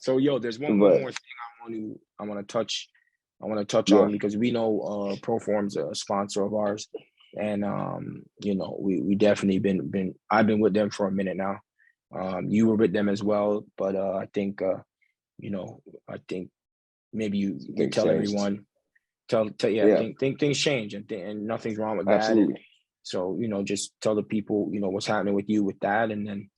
So yo, there's one But more thing I want to touch yeah, on, because we know Proform's a sponsor of ours, and you know, we definitely been I've been with them for a minute now. You were with them as well, but I think you know, I think maybe you things tell changed. everyone, yeah, Yeah, think things change, and nothing's wrong with that. And absolutely. so, you know, just tell the people, you know, what's happening with you with that, and then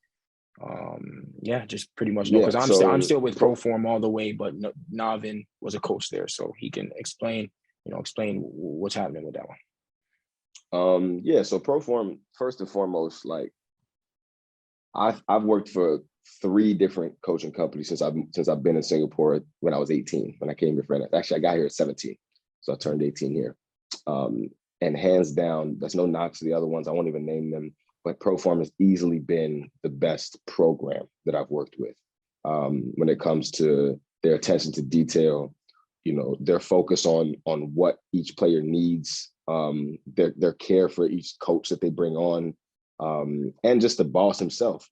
yeah, just pretty much know, Yeah, because I'm so still with Proform all the way, but Navin was a coach there, so he can explain what's happening with that one. yeah, so Proform, first and foremost, like I've worked for 3 different coaching companies since I've been in Singapore when I was 18, when I came here for actually I got here at 17, so I turned 18 here. And hands down, there's no knocks to the other ones. I won't even name them, but Proform has easily been the best program that I've worked with when it comes to their attention to detail, you know, their focus on what each player needs, their care for each coach that they bring on, and just the boss himself,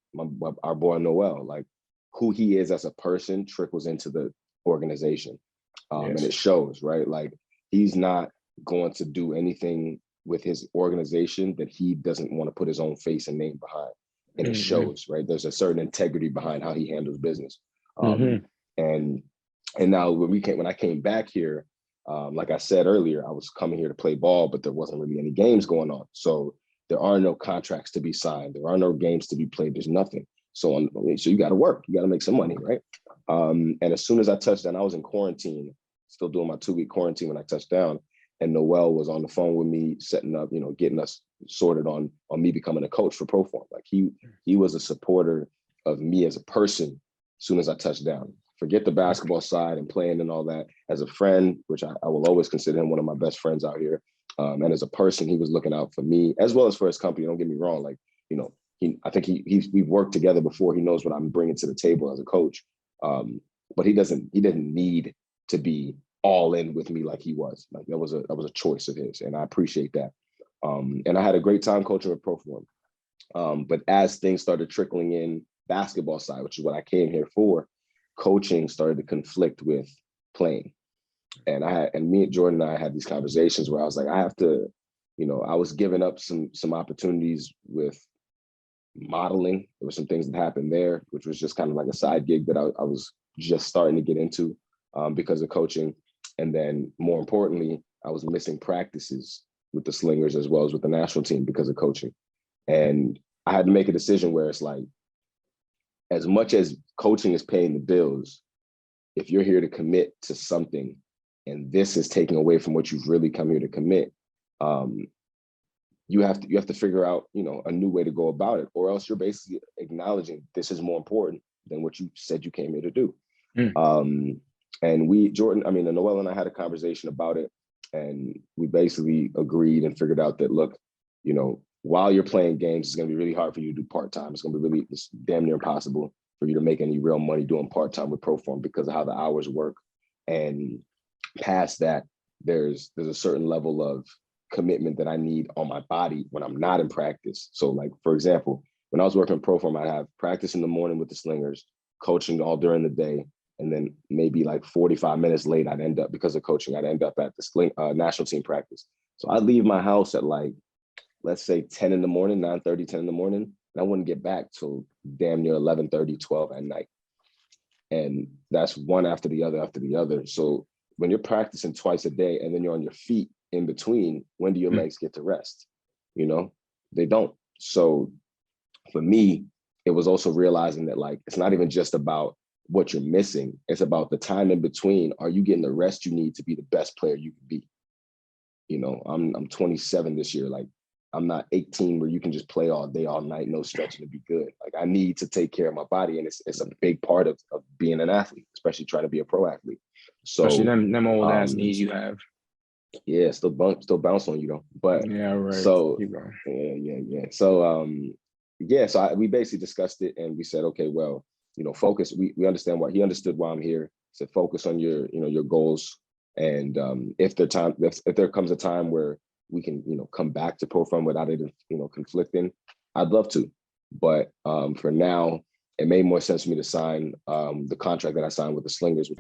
our boy Noel, like who he is as a person trickles into the organization, and it shows, right? Like he's not going to do anything with his organization that he doesn't want to put his own face and name behind, and it shows, right? There's a certain integrity behind how he handles business, and now when I came back here, like I said earlier, I was coming here to play ball, but there wasn't really any games going on, so there are no contracts to be signed. There are no games to be played. There's nothing. So you got to work. You got to make some money, right? And as soon as I touched down, I was in quarantine, still doing my 2-week quarantine when I touched down. And Noel was on the phone with me, setting up, you know, getting us sorted on me becoming a coach for Proform. Like he was a supporter of me as a person as soon as I touched down. Forget the basketball side and playing and all that. As a friend, which I will always consider him one of my best friends out here. And as a person, he was looking out for me as well as for his company. Don't get me wrong. Like, you know, I think we've worked together before. He knows what I'm bringing to the table as a coach. But he didn't need to be all in with me like he was. Like that was a choice of his, and I appreciate that. And I had a great time coaching with Proform. But as things started trickling in basketball side, which is what I came here for, coaching started to conflict with playing. And me and Jordan and I had these conversations where I was like, I have to, you know, I was giving up some opportunities with modeling. There were some things that happened there, which was just kind of like a side gig that I was just starting to get into because of coaching. And then more importantly, I was missing practices with the Slingers as well as with the national team because of coaching. And I had to make a decision where it's like, as much as coaching is paying the bills, if you're here to commit to something and this is taking away from what you've really come here to commit, you have to figure out, you know, a new way to go about it, or else you're basically acknowledging this is more important than what you said you came here to do. And Noel and I had a conversation about it, and we basically agreed and figured out that, look, you know, while you're playing games, it's going to be really hard for you to do part-time. It's going to be it's damn near impossible for you to make any real money doing part-time with Proform because of how the hours work. And past that, there's a certain level of commitment that I need on my body when I'm not in practice. So like, for example, when I was working in Proform, I'd have practice in the morning with the Slingers, coaching all during the day. And then maybe like 45 minutes late, because of coaching, I'd end up at the national team practice. So I'd leave my house at like, let's say 10 in the morning, 9:30, 10 in the morning. And I wouldn't get back till damn near 11:30, 12 at night. And that's one after the other. So when you're practicing twice a day and then you're on your feet in between, when do your legs get to rest? You know, they don't. So for me, it was also realizing that like, it's not even just about what you're missing. It's about the time in between. Are you getting the rest you need to be the best player you can be? You know, I'm 27 this year. Like, I'm not 18 where you can just play all day, all night, no stretching to be good. Like, I need to take care of my body. And it's a big part of being an athlete, especially trying to be a pro athlete. So especially them old ass knees you have. Yeah, still bounce on you though. But yeah, right. So yeah. So so we basically discussed it and we said, okay, well, you know, focus. We understand why he understood why I'm here. He said, focus on your goals. And if there comes a time where we can, you know, come back to Proform without it, you know, conflicting, I'd love to. But for now, it made more sense for me to sign the contract that I signed with the Slingers.